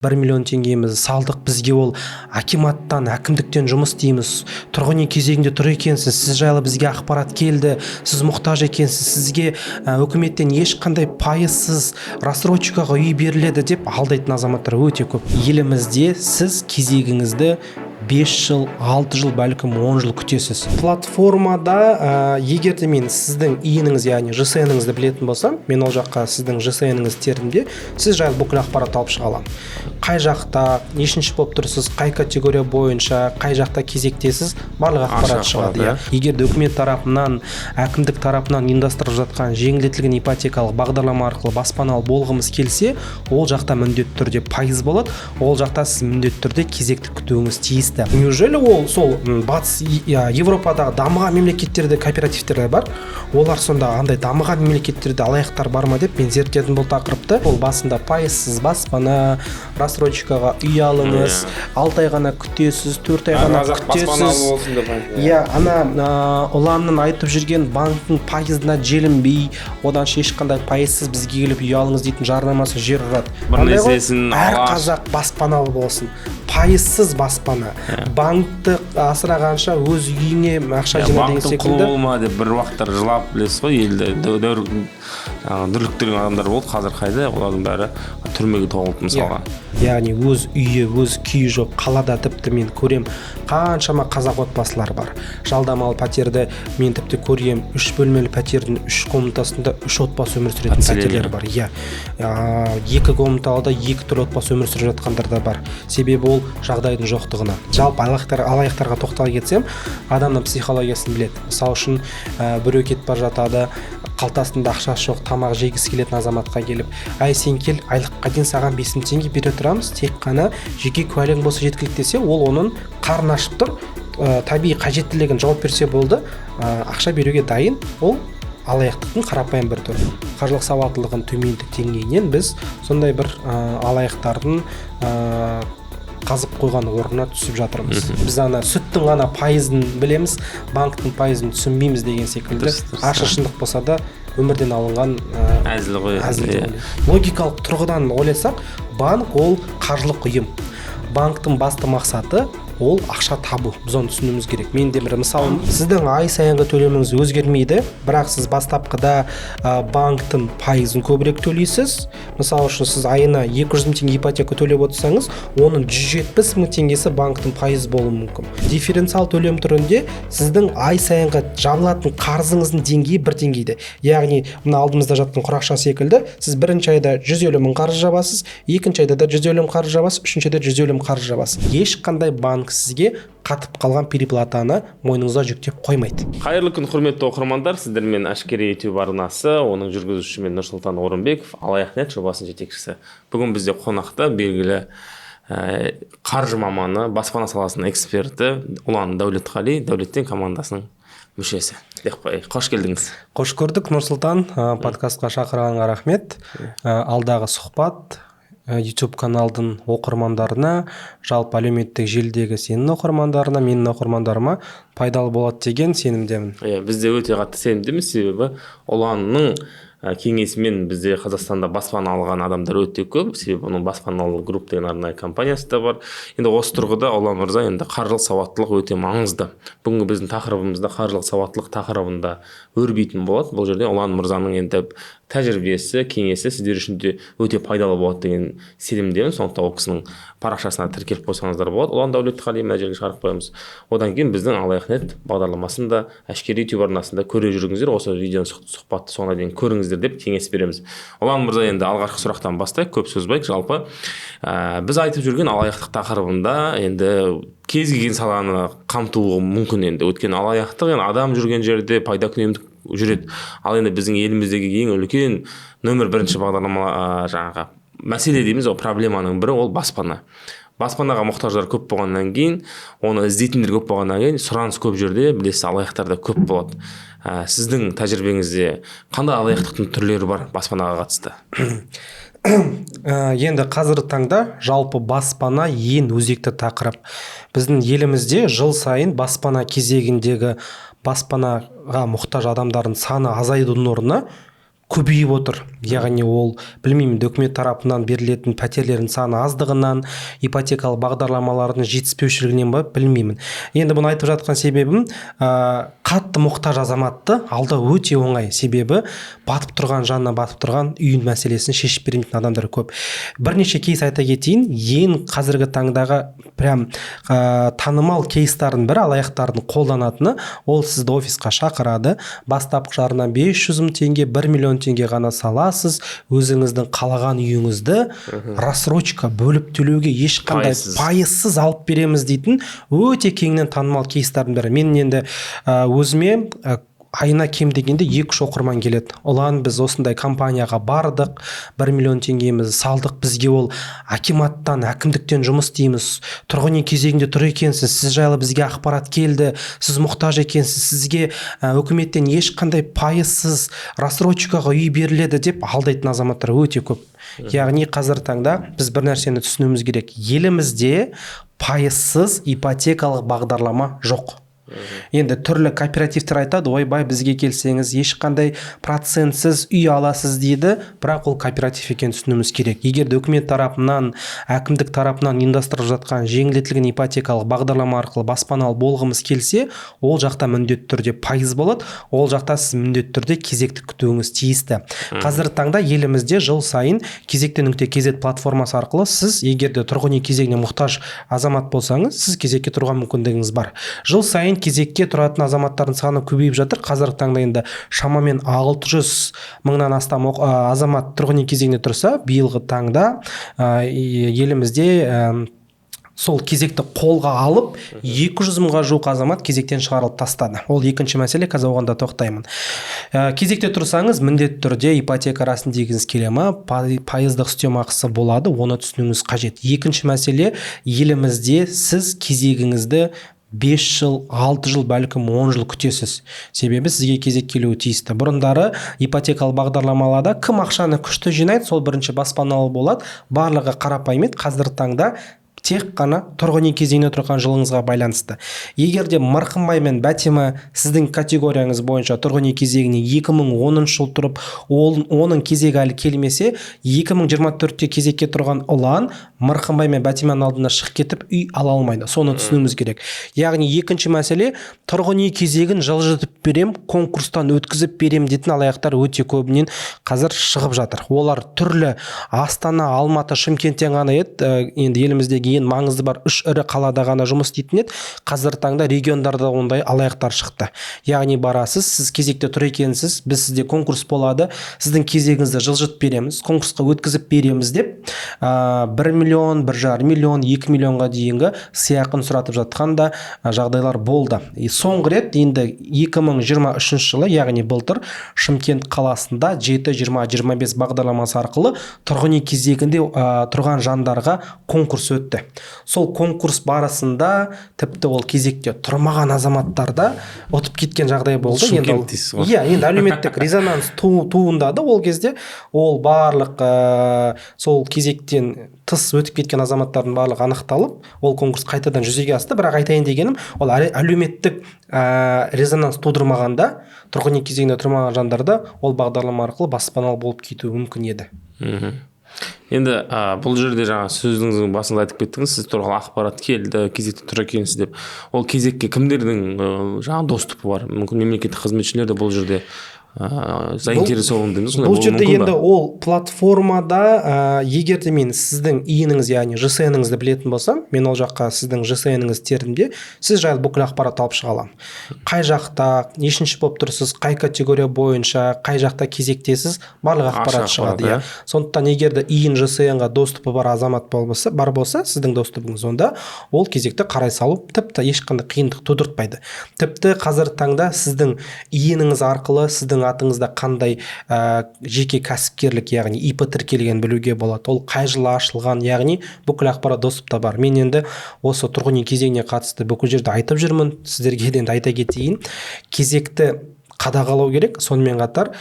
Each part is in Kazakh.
1 миллион теңгемізді салдық, бізге ол акиматтан, әкімдіктен жұмыс дейміз, тұрғын үй кезегінде тұр екенсіз, сіз жайлы бізге ақпарат келді, сіз мұқтаж екенсіз, сізге үкіметтен ешқандай пайызсыз рассрочкаға үй беріледі деп алдайтын азаматтар өте көп. Елімізде сіз кезегіңізді 5 жыл, 6 жыл, бәлкім 10 жыл күтесіз. Платформада егер де мен сіздің иініңіз, яғни ЖСНіңізді білетін болсам, мен ол жаққа сіздің ЖСНіңіз терімде сіз жайлы бүкіл ақпарат алып шыға аламын. Қай жақта, нешінші болып тұрсыз, қай категория бойынша, қай жақта кезектесіз, барлық ақпарат шығады. Егер де үкімет тарапынан, әкімдік тарапынан ұйымдастырылып жатқан жеңілдетілген ипотекалық бағдарлама арқылы баспаналы болғымыз келсе, ол жақта міндетті түрде пайыз болады, ол жақта сіз міндетті түрде кезекті күтуіңіз тиісті. Неужели ол сол батыс Европадағы дамыған мемлекеттерде кооперативтер бар? Олар сонда андай дамыған мемлекеттерде алаяқтар бар ма деп мен зерттедім бұл тақырыпты. Ол басында пайызсыз баспана, рассрочкаға үй алыңыз, 6 ай ғана күтесіз, 4 ай ғана күтесіз. Ана ұланның айтып жүрген банктың пайызына желінбей, одан ешқандай пайызсыз бізге келіп үй алыңыз дейтін жарнамасы жер ұрады. Әр қазақ баспаналы болсын, пайызсыз баспана. Банкты асырағанша өз үйіне ақша жина деген секілді. Банктың құлы болма деп бір уақыттар жылап білесіз ғой, елді дүрліктірген адамдар болды, қазір қайда, олардың бәрі түрмеге тоғылды мысалға. Яғни өз үйі, өз күйі жоқ, қалада тіпті мен көрем қаншама қазақ отбасылар бар. Жалдамалы пәтерді мен тіпті көрем, 3 бөлмелі пәтердің 3 комнатасында 3 отбасы өмір сүретін пәтерлер бар. 2 комнаталыда 2 түрлі отбасы өмір сүріп жатқандар да бар. Себебі ол жағдайдың жоқтығынан. Жалпы алаяқтарға тоқтала кетсем, адамның психологиясын біледі. Мысалы үшін біреу кетіп бара жатады, қалтасында ақшасы жоқ, тамақ жегісі келетін азаматқа келіп, ай сен кел, айлыққа дейін саған 5000 теңге бере тұрамыз, тек қана жеке куәлігің болса жеткілікті десе, ол оның қарны ашып тұр, табиғи қажеттілігін жауап берсе болды, ақша беруге дайын. Ол алаяқтықтың қарапайым бір түрі. Қаржылық сауаттылығын төмендік деңгейінен біз сондай бір алаяқтардың қазып қойған орнына түсіп жатырмыз. Біз ана сүттің ғана пайызын білеміз, банктың пайызын түсінбейміз деген секілді. Ашы шындық болса да өмірден алынған әзіл ғой. Логикалық тұрғыдан ойласақ, банк ол қаржылық ұйым. Банктың басты мақсаты ол ақша табу. Біз оны түсінуіміз керек. Мен де бір мысалым, сіздің ай сайынғы төлеміңіз өзгермейді, бірақ сіз бастапқыда банктың пайызын көбірек төлейсіз. Мысалы үшін сіз айына 200 мың теңге ипотека төлеп отырсаңыз, оның 170 мың теңгесі банктың пайызы болуы мүмкін. Дифференциал төлем түрінде сіздің ай сайынғы жабылатын қарызыңыздың деңгейі бір деңгейде. Яғни, мына алдымызда жатқан құрақша секілді, сіз бірінші айда 150 мың қарыз жабасыз, екінші айда да 150 мың қарыз жабасыз, үшінші айда 150 мың қарыз жабасыз. Ешқандай банк сізге қатып қалған переплатаны мойныңызға жүктеп қоймайды. Қайырлы күн, құрметті оқырмандар, сіздермен Әшкере YouTube арнасы, оның жүргізушісімен Нұрсұлтан Орынбеков, Алаяқ.нет жобасының жетекшісі. Бүгін бізде қонақта белгілі қаржы маманы, баспана саласының эксперті Ұлан Дәулетқали, Дәулеттен командасының мүшесі. Қош келдіңіз. Қош көрдік, Нұрсұлтан. Подкастқа шақырғаныңа рахмет. Алдағы сұхбат YouTube каналдың оқырмандарына, жалпы әлеуметтік желідегі сенің оқырмандарына, менің оқырмандарыма пайдалы болады деген сенімдемін. Бізде өте қатты сенімдеміз, себебі Ұланның кеңесімен бізде Қазақстанда баспана алған адамдар өте көп, себебі оның баспаналы групп деген арнайы компаниясы да бар. Енді осы тұрғыда Ұлан мырза, енді қаржылық сауаттылық өте маңызды. Бүгінгі біздің тақырыбымызда қаржылық сауаттылық тақырыбында өрбейтін болады. Бұл жерде Ұлан мырзаның енді тәжірибесі, кеңесі сіздер үшін де өте пайдалы болады деген сенімдемін. Сондықтан ол кісінің парақшасына тіркеліп қойсаңыздар болады. Ұлан Дәулетқали мына жерге шығарып қоямыз. Одан кейін біздің Алаяқ.нет бағдарламасын да Әшкере YouTube арнасында көре жүріңіздер. Осы видеоның сұхбатты соңына дейін көріңіздер деп кеңес береміз. Ұлан мырза, енді алғашқы сұрақтан бастайық, көп сөзбайық. Жалпы біз айтып жүрген алаяқтық тақырыбында енді кез келген саланы қамтуы мүмкін. Енді өткен алаяқтық адам жүрген жерде пайда күнемдік жүреді. Ал енді біздің еліміздегі ең үлкен нөмір 1 бағдарлама жаңағы мәселе дейміз, ол проблеманың бірі ол баспана. Баспанаға мұқтаждар көп болғаннан кейін, оны іздейтіндер көп болғаннан кейін, сұраныс көп жерде, білесіз, алаяқтар да көп болады. Сіздің тәжірибеңізде қандай алаяқтықтың түрлері бар баспанаға қатысты? Енді қазіргі таңда жалпы баспана ең өзекті тақырып. Біздің елімізде жыл сайын баспана кезегіндегі баспанаға мұқтаж адамдардың саны азайдың орнына көбейіп отыр. Яғни ол білмеймін, үкімет тарапынан берілетін пәтерлердің саны аздығынан, ипотекалық бағдарламалардың жетіспеушілігінен ба білмеймін. Енді бұны айтып жатқан себебім қатты мұқтаж азаматты алдау өте оңай. Себебі батып тұрған, жанына батып тұрған үйін мәселесін шешіп бермейтін адамдар көп. Бірнеше кейс айта кетейін. Ең қазіргі таңдағы прям танымал кейстардың бірі, алаяқтардың қолданатыны, ол сізді офисқа шақырады, бастапқы жарна 500 мың теңге, 1 миллион теңге ғана саласыз, өзіңіздің қалаған үйіңізді рассрочка бөліп төлеуге ешқандай пайызсыз алып береміз дейтін өте кеңінен танымал кейстардың бірі. Мен енді өзіме айына кем дегенде 2-3 оқырман келеді. Олан біз осындай компанияға бардық, 1 миллион теңгемізді салдық, бізге ол акиматтан, әкімдіктен жұмыс істейміз, тұрғын үй кезегінде тұр екенсіз, сіз жайлы бізге ақпарат келді, сіз мұқтаж екенсіз, сізге үкіметтен ешқандай пайызсыз рассрочкаға үй беріледі деп алдайтын азаматтар өте көп. Яғни қазір таңда біз бір нәрсені түсінуіміз керек. Елімізде пайызсыз ипотекалық бағдарлама жоқ. Енді түрлі кооперативтер айтады, ойбай бізге келсеңіз ешқандай процентсіз үй аласыз дейді, бірақ ол кооператив екенін түсінуіміз керек. Егер де үкімет тарапынан, әкімдік тарапынан ұйымдастырылып жатқан жеңілдетілген ипотекалық бағдарлама арқылы баспаналы болғымыз келсе, ол жақта міндетті түрде пайыз болады, ол жақта сіз міндетті түрде кезекті күтуіңіз тиісті. Қазіргі таңда елімізде жыл сайын кезекте.kz платформасы арқылы сіз егер де тұрғын үй кезегіне мұқтаж азамат болсаңыз, сіз кезекке тұрған мүмкіндігіңіз бар. Жыл сайын кезекке тұратын азаматтардың саны көбейіп жатыр. Қазіргі таңда енді шамамен 600 мыңнан астам азамат тұрғын үй кезегіне тұрса, биылғы таңда елімізде сол кезекті қолға алып 200 мыңға жуық азамат кезектен шығарылып тастады. Ол екінші мәселе, қазір оған да тоқтаймын. Кезекте тұрсаңыз, міндетті түрде ипотека рәсімдегіңіз келе ме, пайыздық үстемақысы болады, оны түсінуіңіз қажет. Екінші мәселе, елімізде сіз кезегіңізді 5 жыл, 6 жыл, бәлкім 10 жыл күтесіз. Себебі сізге кезек келуі тиісті. Бұрындары ипотекалық бағдарламаларда кім ақшаны күшті жинайды, сол бірінші баспаналы болады. Барлығы қарапайым еді. Қазіргі таңда тек қана тұрғын үй кезегіне тұрған жылыңызға байланысты. Егер де Марқынбай мен Бәтима сіздің категорияңыз бойынша тұрғын үй кезегіне 2010 жыл тұрып, оның кезегі әлі келмесе, 2024-те кезекке тұрған ұлан Марқынбай мен Бәтиманың алдына шығып кетіп үй ала алмайды. Соны түсінуіміз керек. Яғни екінші мәселе, тұрғын үй кезегін жылжытып берем, конкурстан өткізіп берем дейтін алаяқтар өте көбінен қазір шығып жатыр. Олар түрлі Астана, Алматы, Шымкенттен ғана еді, енді еліміздегі ең маңызды бар 3 ірі қалада ғана жұмыс істейтін еді. Қазір таңда региондарда ондай алаяқтар шықты. Яғни барасыз, сіз кезекте тұр екенсіз, біз сізде конкурс болады, сіздің кезегіңізді жылжытып береміз, конкурсқа өткізіп береміз деп 1 миллион, 1,5 миллион, 2 миллионға дейінгі сыйақын сұратып жатқан да жағдайлар болды. Соңғы рет енді 2023 жылы, яғни былтыр Шымкент қаласында 7-20-25 бағдарламасы арқылы тұрғын үй кезегінде тұрған жандарға конкурс өтті. Сол конкурс барысында тіпті ол кезекте тұрмаған азаматтарда ұтып кеткен жағдай болды. Енді әлеуметтік резонанс туындады ол кезде. Ол барлық сол кезектен тыс өтіп кеткен азаматтардың барлығы анықталып, ол конкурс қайтадан жүзеге асты. Бірақ айтайын дегенім, ол әлеуметтік резонанс тудырмағанда, тұрғын үй кезегінде тұрмаған жандарда ол бағдарлама арқылы баспаналы болып кетуі мүмкін еді. Енді бұл жерде жаңа сөзіңіздің басында айтып кеттіңіз, сіз туралы ақпарат келді, кезекте тұр екенсіз деп. Ол кезекке кімдердің жаңа доступы бар? Мүмкін мемлекеттік қызметшілер де бұл жерде заинтересован дейміз. Бұл жерде енді ол платформада егер де мен сіздің иініңіз, яғни ЖСНіңізді білетін болсам, мен ол жаққа сіздің ЖСНіңіз терімде сіз жайлы бүкіл ақпарат алып шыға аламын. Қай жақта, нешінші болып тұрсыз, қай категория бойынша, қай жақта кезектесіз, барлық ақпарат шығады. Сондықтан егер де иін ЖСНға доступы бар азамат бар болса, сіздің доступыңыз, онда ол кезекті қарай салу тіпті ешқандай қиындық тудыртпайды. Тіпті қазір таңда сіздің иініңіз арқылы сіздің атыңызда қандай жеке кәсіпкерлік, яғни ИП тіркелген білуге болады. Ол қай жылы ашылған, яғни бүкіл ақпарат доступта бар. Мен енді осы тұрғын үй кезегіне қатысты бүкіл жерде айтып жүрмін. Сіздерге енді айта кетейін. Кезекті қадағалау керек. Сонымен қатар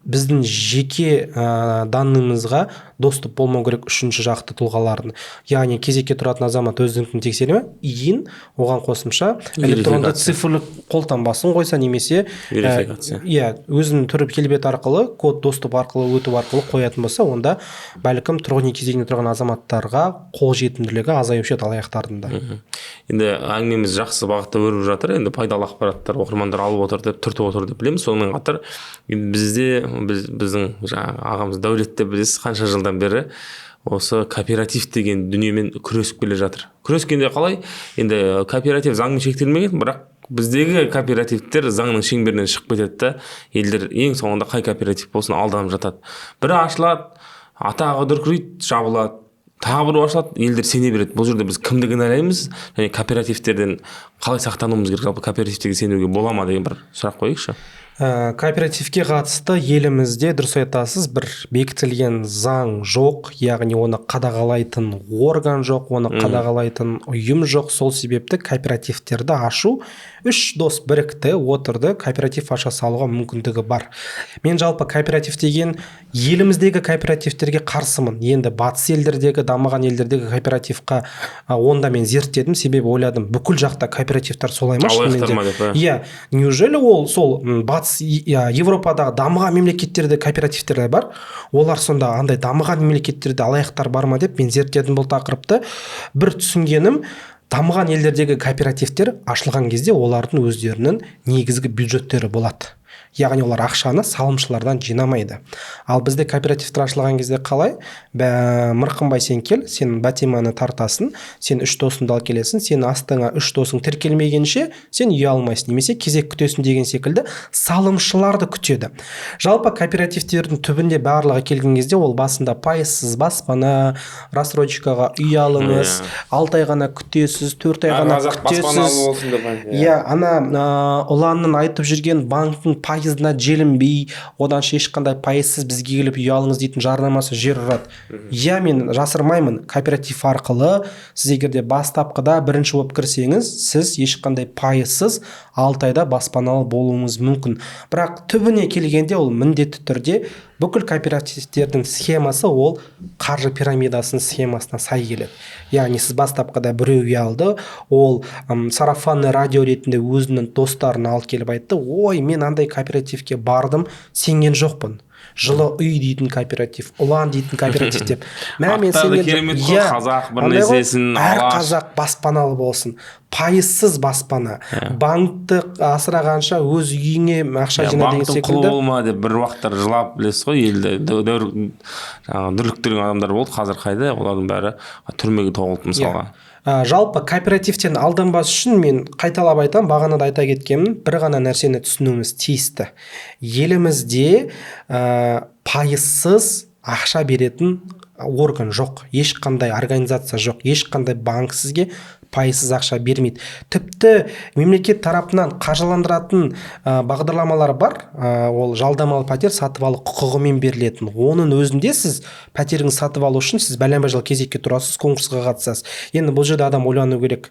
біздің жеке данныйымызға доступ болмау керек үшінші жақты тұлғалардың. Яғни кезекке тұратын азамат өздігін тексере ме, оған қосымша электронды цифрлық қолтаңбасын қойса немесе верификация. Өзінің түріп келбет арқылы, код доступ арқылы өту арқылы қоятын болса, онда бәлкім тұрғын үй кезегінде тұрған азаматтарға қолжетімділігі азайып кетеді алаяқтардың да. Енді әңгімеміз жақсы бағытта өріп жатыр. Енді пайдалы ақпараттар оқырмандар алып отыр деп, түртіп отыр деп білеміз. Сонымен қатар біздің ағамыз Дәулет те білесіз, қанша жылдан бері осы кооператив деген дүниемен күресіп келе жатыр. Күрескенде қалай? Енді кооператив заңмен шектелмеген, бірақ біздегі кооперативтер заңның шеңберінен шығып кетеді да, елдер ең соңында қай кооператив болсын алданып жатады. Бірі ашылады, атағы дүркірейді, жабылады. Тағы бір ашылады, елдер сене береді. Бұл жерде біз кімді кінәлаймыз және кооперативтерден қалай сақтануымыз керек, жалпы кооперативтерге сенуге бола ма деген бір сұрақ қояйықшы. Кооперативке қатысты елімізде дұрыс айтасыз, бір бекітілген заң жоқ, яғни оны қадағалайтын орган жоқ, оны қадағалайтын ұйым жоқ. Сол себепті кооперативтерді ашу үш дос бірікті, отырды, кооператив аша салуға мүмкіндігі бар. Мен жалпы кооператив деген еліміздегі кооперативтерге қарсымын. Енді батыс елдердегі, дамыған елдердегі кооперативқа онда мен зерттедім, себебі ойладым, бүкіл жақта кооперативтер солай ма? Неужели ол сол батыс Европадағы дамыған мемлекеттерде кооперативтер бар, олар сонда андай дамыған мемлекеттерде алаяқтар бар ма деп мен зерттедім бұл тақырыпты. Бір түсінгенім, дамыған елдердегі кооперативтер ашылған кезде олардың өздерінің негізгі бюджеттері болады. Яғни олар ақшаны салымшылардан жинамайды. Ал бізде кооперативтер ашылған кезде қалай? Мырқынбай сен кел, сен бәтиманы тартасың, сен 3 досыңды алып келесің, сен астыңа 3 досың тіркелмегенше сен үй алмайсың, немесе кезек күтесің деген секілді салымшыларды күтеді. Жалпы кооперативтердің түбінде барлығы келген кезде ол басында пайызсыз баспана, рассрочкаға үй алыңыз, 6 ай ғана күтесіз, 4 ай ғана күтесіз. Ұланның айтып жүрген банктың пайызына желінбей, одан ешқандай пайызсыз бізге келіп үй алыңыз дейтін жарнамасы жер ұрады. Мен жасырмаймын, кооператив арқылы сіз егерде бастапқыда бірінші болып кірсеңіз, сіз ешқандай пайызсыз 6 айда баспаналы болуыңыз мүмкін. Бірақ түбіне келгенде ол міндетті түрде бүкіл кооперативтердің схемасы ол қаржы пирамидасының схемасына сай келеді. Яғни сіз бастапқыда біреу үй алды, ол сарафанный радио ретінде өзінің достарын алып келіп айтты, ой, мен андай кооперативке бардым, сенген жоқпын. Жылы үй дейтін кооператив, ұлан дейтін кооператив деп. Аттарды керемет қой, қазақ бір несесін әр қазақ баспаналы болсын. Пайызсыз баспана. Банкты асырағанша өз үйіңе ақша жина деген секілді. Банктың құлы болма деп бір уақыттар жылап білесіз ғой, елді дүрліктірген адамдар болды. Қазір қайда? Олардың бәрі түрмеге тоғылды мысалға. Жалпы кооперативтен алданбас үшін мен қайталап айтам, бағана да айта кеткенмін, бір ғана нәрсені түсінуіміз тиісті. Елімізде пайызсыз ақша беретін орган жоқ, ешқандай организация жоқ, ешқандай банк сізге пайызсыз ақша бермейді. Тіпті мемлекет тарапынан қаржыландыратын бағдарламалар бар, ол жалдамалы пәтер сатып алу құқығымен берілетін. Оның өзінде сіз пәтеріңізді сатып алу үшін сіз бәлен-бай жыл кезекке тұрасыз, конкурсқа қатысасыз. Енді бұл жерде адам ойлану керек.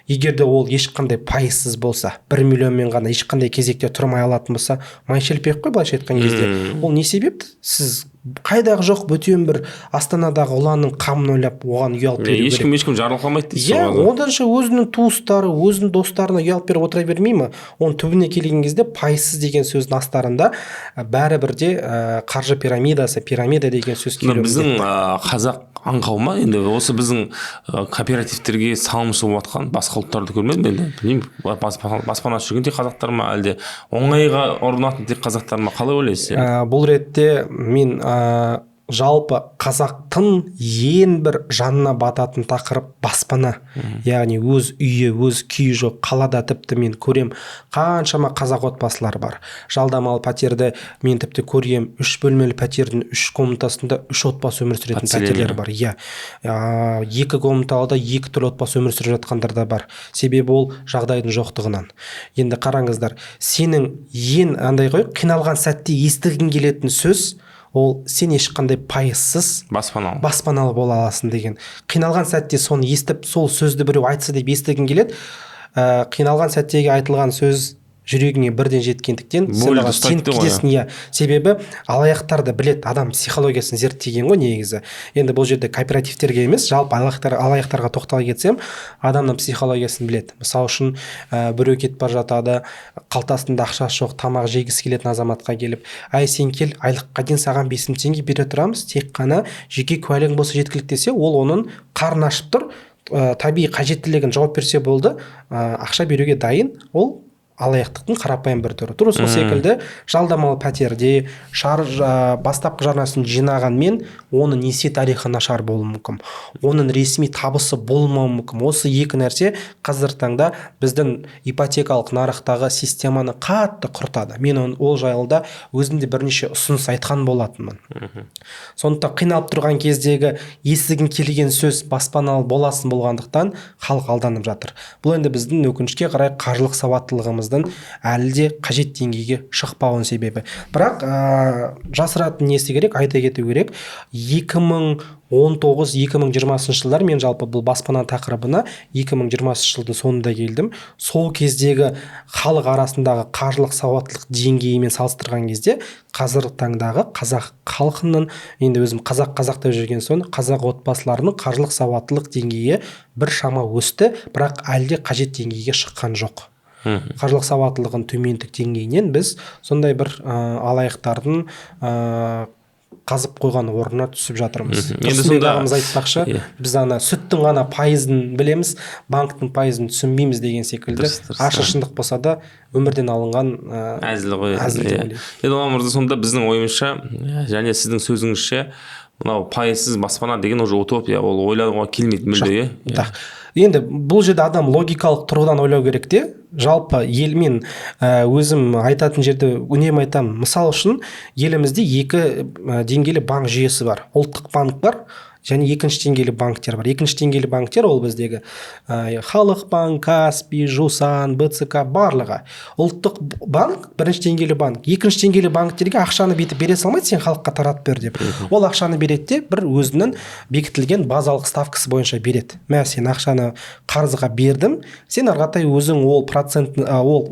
Егерде ол ешқандай пайызсыз болса, 1 миллионмен ғана ешқандай кезекте тұрмай алатын болса, майшелпек қой былайша айтқан кезде. Ол не себепті? Сіз қайдағы жоқ бөтен бір Астанадағы ұланның қамын ойлап оған үй алып беру керек. Ешкім жарылқамайды дейсіз. Оданша өзінің туыстары, өзінің достарына үй алып беріп отыра бермей ме? Оның түбіне келген кезде пайызсыз деген сөздің астарында бәрібірде қаржы пирамидасы, пирамида деген сөз келуі. Біздің қазақ аңқау ма? Енді осы біздің кооперативтерге салымшы болып жатқан басқа ұлттарды көрмедім енді. Білмеймін, баспана жүрген тек қазақтар ма, әлде оңайға ұрынатын тек қазақтар ма? Қалай ойлайсыз? Бұл ретте мен жалпы қазақтың ең бір жанына бататын тақырып баспана. Яғни өз үйі, өз күйі жоқ. Қалада тіпті мен көрем қаншама қазақ отбасылар бар. Жалдамалы пәтерді мен тіпті көрем, 3 бөлмелі пәтердің 3 комнатасында 3 отбасы өмір сүретін пәтерлер бар. 2 комнаталыда 2 түрлі отбасы өмір сүріп жатқандар да бар. Себебі ол жағдайдың жоқтығынан. Енді қараңыздар, сенің ең андай ғой, қиналған сәтте естігің келетін сөз ол сен ешқандай пайызсыз баспаналы бола аласың деген. Қиналған сәтте соны естіп, сол сөзді біреу айтса деп естігің келеді. Қиналған сәттегі айтылған сөз жүрегіңе бірден жеткендіктен Бойды сен ұстайды ғой, кетесің. Иә, себебі алаяқтарды білет, адам психологиясын зерттеген ғой негізі. Енді бұл жерде кооперативтерге емес, жалпы алаяқтарға тоқтала кетсем, адамның психологиясын білет. Мысалы үшін біреу кетіп бара жатады, қалтасында ақшасы жоқ, тамақ жегісі келетін азаматқа келіп, ай сен кел, айлыққа дейін саған 5000 теңге бере тұрамыз, тек қана жеке куәлігің болса жеткілікті десе, ол оның қарны ашып тұр, табиғи қажеттілігін жауап берсе болды, ақша беруге дайын. Ол алаяқтықтың қарапайым бір түрі. Тура сол секілді жалдамалы пәтерде бастапқы жарнасын жинағанмен оның несие тарихы нашар болуы мүмкін. Оның ресми табысы болмауы мүмкін. Осы екі нәрсе қазіргі таңда біздің ипотекалық нарықтағы системаны қатты құртады. Мен ол жайлы өзімде бірнеше ұсыныс айтқан болатынмын. Сондықтан қиналып тұрған кездегі естігің келген сөз баспаналы боласын болғандықтан халық алданып жатыр. Бұл енді біздің өкінішке қарай қаржылық сауаттылығымыз әлі де қажет деңгейге шықпауын себебі. Бірақ жасыратын несі керек, айта кету керек, 2019-2020 жылдар мен жалпы бұл баспана тақырыбына 2020 жылдың соңында келдім. Сол кездегі халық арасындағы қаржылық сауаттылық деңгейімен салыстырған кезде қазіргі таңдағы қазақ халқының, енді өзім қазақ деп жүрген соң, қазақ отбасыларының қаржылық сауаттылық деңгейі бір шама өсті, бірақ әлі де қажет деңгейге шыққан жоқ. Қаржылық сауаттылығын төмендік деңгейінен біз сондай бір алаяқтардың қазып қойған орнына түсіп жатырмыз. Тұрсынбек ағамыз айтпақшы, біз сүттің ғана пайызын білеміз, банктың пайызын түсінбейміз деген секілді. Ашы шындық болса да өмірден алынған әзіл ғой. Ерлан мырза, сонда біздің ойымызша және сіздің сөзіңізше мынау пайызсыз баспана деген уже утопия, ол ойлануға келмейді мүлде. Енді бұл жерде адам логикалық тұрғыдан ойлау керек те, жалпы елмен өзім айтатын жерде үнемі айтамын. Мысал үшін елімізде екі деңгейлі банк жүйесі бар. Ұлттық банк бар, және екінші деңгейлі банктер бар. Екінші деңгейлі банктер ол біздегі Халық банк, Каспий, Жусан, БЦК барлығы. Ұлттық банк бірінші деңгейлі банк. Екінші деңгейлі банктерге ақшаны бере салмайды, сен халыққа таратып бер деп. Ол ақшаны береді де бір өзінің бекітілген базалық ставкасы бойынша береді. Мә, сен ақшаны қарызға бердім, сен арғатай өзің ол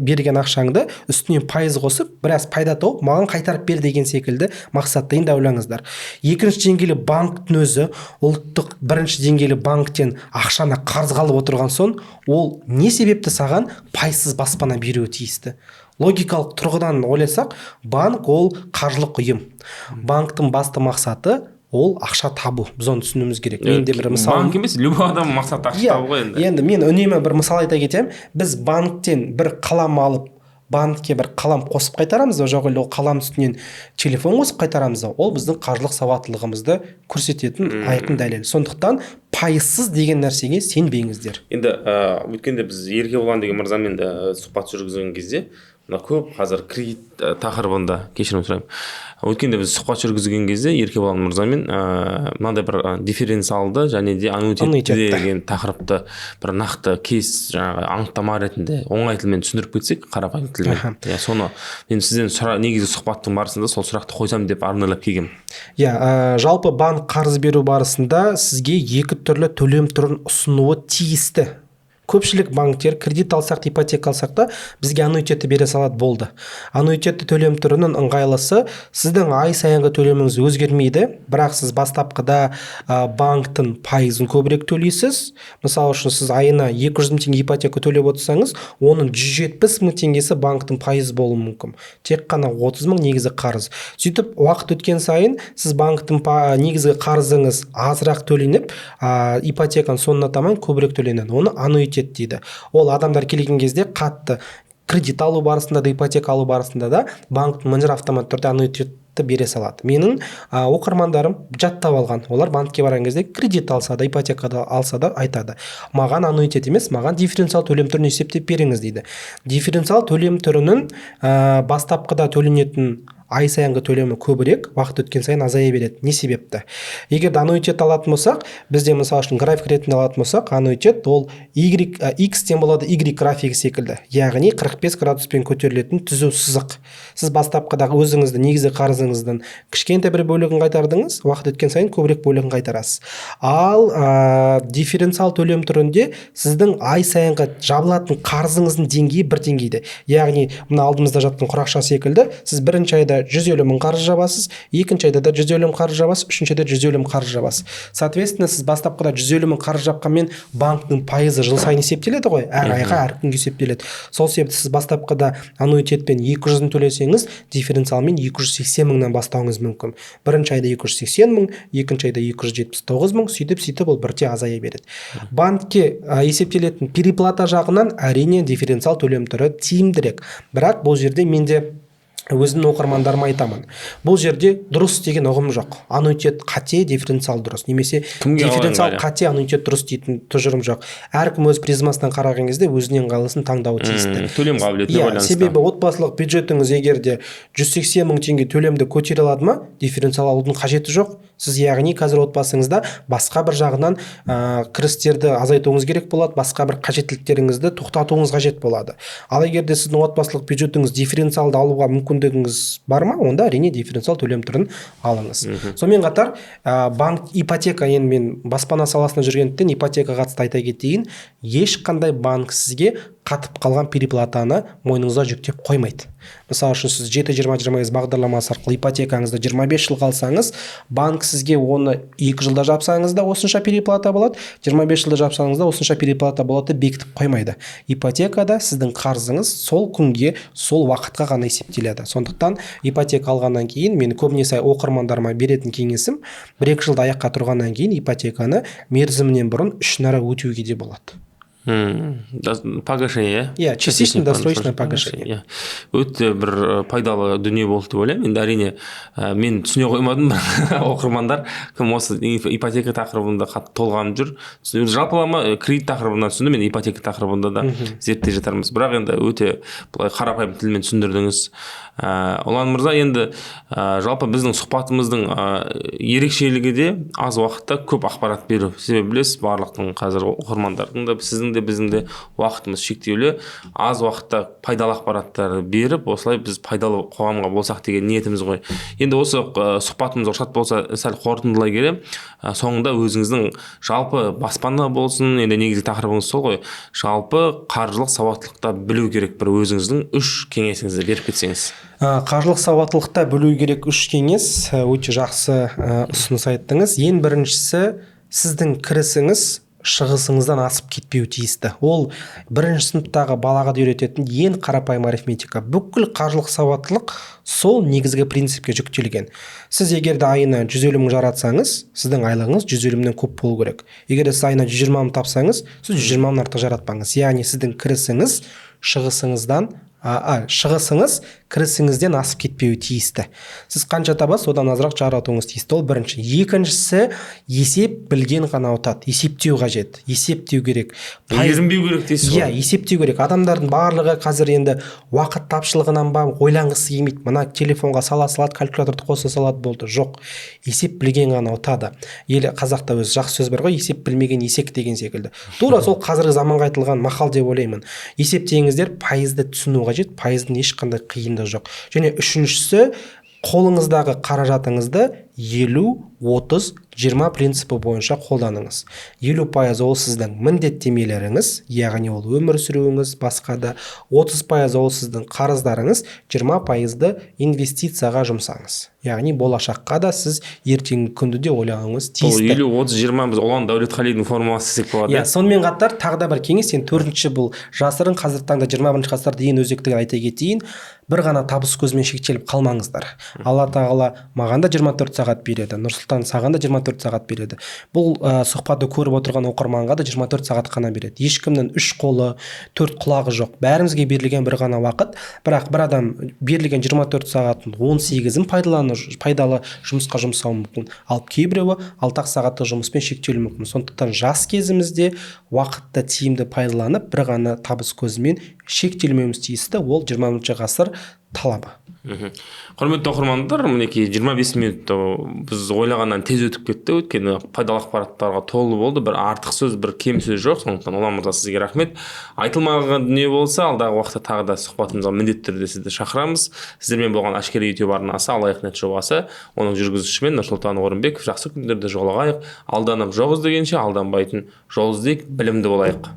берген ақшаңды үстінен пайыз қосып, біраз пайда тауып, маған қайтарып бер деген секілді мақсатта енді ойлаңыздар. Екінші деңгейлі банктың өзі ұлттық бірінші деңгейлі банктен ақшаны қарызға алып отырған соң, ол не себепті саған пайызсыз баспана беруі тиісті? Логикалық тұрғыдан ойласақ, банк ол қаржылық ұйым. Банктың басты мақсаты ол ақша табу. Біз оны түсінуіміз керек. Банк емес, любой адам мақсаты ақша табу ғой енді. Енді мен үнемі бір мысал айта кетемін. Біз банктен бір қалам алып, банкке бір қалам қосып қайтарамыз, жоқ ол қалам үстінен телефон қосып қайтарамыз, ол біздің қаржылық сауаттылығымызды көрсететін айқын дәлел. Сондықтан пайызсыз деген нәрсеге сенбеңіздер. Енді өткенде біз Еркебұлан деген мырзамен сұхбат жүргізген кезде көп қазір кредит тақырыбында, кешірім сұраймын, өткенде біз сұхбат жүргізген кезде Еркебұлан мырзамен мынандай бір дифференциалды және де аннуитетті деген тақырыпты бір нақты жаңағы анықтама ретінде оңай тілмен түсіндіріп кетсек, қарапайым тілмен. Соны мен сізден негізі сұхбаттың барысында сол сұрақты қойсам деп арнайлап келгем. Жалпы банк қарыз беру барысында сізге екі түрлі төлем түрін ұсынуы тиісті. Көпшілік банктер кредит алсақ, ипотека алсақ та бізге аннуитетті бере салады, болды. Аннуитетті төлем түрінің ыңғайлысы, сіздің ай сайынғы төлеміңіз өзгермейді, бірақ сіз бастапқыда банктың пайызын көбірек төлейсіз. Мысалы үшін сіз айына 200 мың теңге ипотека төлеп отырсаңыз, оның 170 мың теңгесі банктың пайызы болуы мүмкін. Тек қана 30 мың негізі қарыз. Сөйтіп, уақыт өткен сайын сіз банктың негізгі қарызыңыз азырақ төленіп, ипотеканың соңына таман көбірек төленеді. Оны аннуитет дейді. Ол адамдар келген кезде қатты кредит алу барысында да, ипотека алу барысында да банк менеджер автоматты түрде аннуитетті бере салады. Менің оқырмандарым жаттап алған. Олар банкке барған кезде кредит алса да, ипотекада алса да айтады. Маған аннуитет емес, маған дифференциал төлем түрін есептеп беріңіз дейді. Дифференциал төлем түрінің бастапқыда төленетін ай сайынғы төлемі көбірек, уақыт өткен сайын азая береді. Не себепті? Егер аннуитет алатын болсақ, бізде мысалы үшін график ретінде алатын болсақ, аннуитет ол X-тен болады Y графигі секілді. Яғни 45 градуспен көтерілетін түзу сызық. Сіз бастапқыдағы өзіңізді негізгі қарызыңыздың кішкентай бір бөлігін қайтардыңыз, уақыт өткен сайын көбірек бөлігін қайтарасыз. Ал дифференциал төлем түрінде сіздің ай сайынғы жабылатын қарызыңыздың деңгейі бір деңгейде. Яғни мына алдымызда жатқан құрақша секілді, сіз бірінші айда 150 мың қарыз жабасыз, екінші айда да 150 мың қарыз жабасыз, үшінші айда 150 мың қарыз жабасыз. Соответственно, сіз бастапқыда 150 мың қарыз жапқанмен банктың пайызы жыл сайын есептеледі ғой, әр айға әр күнге есептеледі. Сол себепті сіз бастапқыда аннуитетпен 200-ын төлесеңіз, дифференциалмен 280 мыңнан бастауыңыз мүмкін. Бірінші айда 280 мың, екінші айда 279 мың, сөйтіп ол бірте азая береді. Банкке есептелетін переплата жағынан әрине дифференциал төлем түрі тиімдірек. Бірақ бұл жерде менде өзімнің оқырмандарыма айтамын. Бұл жерде дұрыс деген ұғым жоқ. Аннуитет қате, дифференциал дұрыс. Немесе дифференциал қате, аннуитет дұрыс дейтін тұжырым жоқ. Әркім өз призмасынан қараған кезде өзінен қалысын таңдауы тиісті. Төлем қабілетіне байланысты. Себебі отбасылық бюджетіңіз егерде 180 мың теңге төлемді көтере алады ма, дифференциал алудың қажеті жоқ. Сіз яғни қазір отбасыңызда басқа бір жағынан кірістерді азайтуыңыз керек болады, басқа бір қажеттіліктеріңізді тоқтатуыңыз қажет болады. Ал егерде сіздің отбасылық бюджетіңіз дифференциалды алуға мүмкіндігіңіз бар ма, онда әрине дифференциал төлем түрін алыңыз. Сонымен қатар банк ипотека, енді мен баспана саласында жүргендіктен ипотека қатысты айта кетейін, ешқандай банк сізге қатып қалған переплатаны мойныңызға жүктеп қоймайды. Мысалы үшін сіз 7-20-20 бағдарламасы арқылы ипотекаңызды 25 жыл қалсаңыз, банк сізге оны 2 жылда жапсаңыз да осынша переплата болады, 25 жылда жапсаңыз да осынша переплата болады бекітіп қоймайды. Ипотекада сіздің қарызыңыз сол күнге, сол уақытқа ғана есептеледі. Сондықтан ипотека алғаннан кейін мен көбінесе оқырмандарыма беретін кеңесім, 1-2 жылда аяққа тұрғаннан кейін ипотеканы мерзімінен бұрын 3,5 өтеуге де болады. Погашение, частично досрочное погашение. Өте бір пайдалы дүние болды деп ойлаймын. Енді әрине мен түсіне қоймадым, оқырмандар кім осы ипотека тақырыбында қатты толғанып жүр. Жалпылама кредит тақырыбынан түсінді, мен ипотека тақырыбында да зерттей жатармыз. Бірақ енді өте былай қарапайым тілмен түсіндірдіңіз. Ұлан мырза, енді жалпы біздің сұхбатымыздың ерекшелігі де аз уақытта көп ақпарат беру. Себебі білесіз, барлықтың қазір оқырмандардың да сіздің де біздің де уақытымыз шектеулі. Аз уақытта пайдалы ақпараттар беріп, осылай біз пайдалы қоғамға болсақ деген ниетіміз ғой. Енді осы сұхбатымыз рұқсат болса, сәл қорытындылай келе, соңында өзіңіздің жалпы баспана болсын, енді негізгі тақырыбыңыз сол ғой, жалпы қаржылық сауаттылықта білу керек бір өзіңіздің 3 кеңесіңізді беріп кетсеңіз. Қаржылық сауаттылықта білу керек 3 кеңес, өте жақсы ұсыныс айттыңыз. Ең біріншісі, сіздің кірісіңіз шығысыңыздан асып кетпеу тиісті. Ол 1-ші сыныптағы балаға үйрететін ең қарапайым арифметика. Бүкіл қаржылық сауаттылық сол негізгі принципке жүктелген. Сіз егерде айына 150 мың жаратсаңыз, сіздің айлығыңыз 150 мыңнан көп болу керек. Егерде сіз айына 120 мың тапсаңыз, сіз 120 мыңнан артық жаратпаңыз. Яғни сіздің кірісіңіз шығысыңыз кірісіңізден асып кетпеуі тиісті. Сіз қанша табасыз, одан азырақ жаратуыңыз тиісті. Ол бірінші. Екіншісі, есеп білген ғана ұтады. Есептеу қажет. Есептеу керек. Ерінбеу керек дейсіз ғой. Есептеу керек. Адамдардың барлығы қазір енді уақыт тапшылығынан ба ойланғысы келмейді. Мына телефонға сала салады, калькуляторды қоса салады, болды. Жоқ. Есеп білген ғана ұтады. Қазақта өз жақсы сөз бар ғой, есеп білмеген есек деген секілді. Тура сол қазіргі заманға айтылған мақал деп ойлаймын. Есептеңіздер, пайызды түсіну қажет, пайыздың ешқандай қиындығы жоқ. Және үшіншісі, қолыңыздағы қаражатыңызды 50-30-20 принципі бойынша қолданыңыз. 50% ол сіздің міндеттемелеріңіз, яғни ол өмір сүруіңіз, басқа да 30% ол сіздің қарыздарыңыз, 20%-ды инвестицияға жұмсаңыз. Яғни болашаққа да сіз ертеңгі күнді де ойлануыңыз тиісті. 50-30-20 біз Ұлан Дәулетқалидің формуласы десек болады. Сонымен қатар тағы да бір кеңес, төртінші бұл жасырын, қазіргі таңда 21-ші ғасырда ең өзектігін айта кетейін. Бір ғана табыс көзімен шектеліп қалмаңыздар. Алла тағала маған да 24 сағат береді, Нұрсұлтан саған да 24 сағат береді. Бұл сұхбатты көріп отырған оқырманға да 24 сағат қана береді. Ешкімнің 3 қолы, 4 құлағы жоқ. Бәрімізге берілген бір ғана уақыт, бірақ бір адам берілген 24 сағаттың 18-ін пайдалы жұмысқа жұмсауы мүмкін. Ал кейбіреуі 6 сағаттық жұмыспен шектелуі мүмкін. Сондықтан жас кезімізде уақытты тиімді пайдаланып, бір ғана табыс көзімен шектелмеуіміз тиісті. Ол 20-ші ғасыр талабы. Құрметті оқырмандар, мінекей 25 минут біз ойлағаннан тез өтіп кетті, өйткені пайдалы ақпараттарға толы болды, бір артық сөз, бір кем сөз жоқ. Сондықтан Ұлан мырза, сізге рахмет. Айтылмаған дүние болса, алдағы уақытта тағы да сұхбатымызға міндетті түрде сізді шақырамыз. Сіздермен болған Әшкере YouTube арнасы Алаяқ.нет жобасы, оның жүргізушісімен Нұрсұлтан Орынбеков. Жақсы күндерде жолығайық. Алданып жол іздегенше алданбайтын жол іздейік, білімді болайық.